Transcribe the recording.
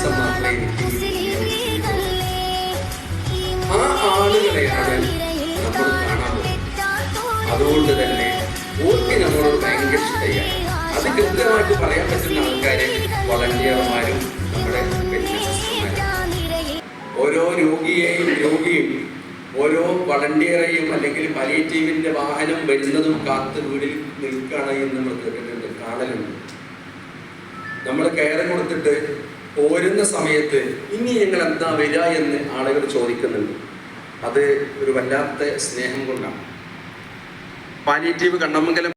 ദിവസം മാത്രമേ എനിക്ക് ആ ആളുകളെയാണ് നമ്മൾ കാണാൻ പോകുന്നത്. അതുകൊണ്ട് തന്നെ ഓർക്ക് നമ്മളോട് ഭയങ്കര ഇഷ്ടമാണ്. അത് കൃത്യമായിട്ട് പറയാൻ പറ്റുന്ന ആൾക്കാരെ വളണ്ടിയർമാരും നമ്മുടെ ഓരോ രോഗിയും ഓരോ വളണ്ടിയറെയും അല്ലെങ്കിൽ പാലിയേറ്റീവിന്റെ വാഹനം വരുന്നതും കാത്ത് വീടിൽ നിൽക്കുകയാണ് എന്ന് നമ്മൾ കേട്ടിട്ടുണ്ട്, കാണലുണ്ട്. നമ്മൾ കെയർ കൊടുത്തിട്ട് പോരുന്ന സമയത്ത് ഇനി ഞങ്ങൾ എന്താ വരിക എന്ന് ആളുകൾ ചോദിക്കുന്നുണ്ട്. അത് ഒരു വല്ലാത്ത സ്നേഹം കൊണ്ടാണ്. പാലിയേറ്റീവ് കണ്ണമംഗലം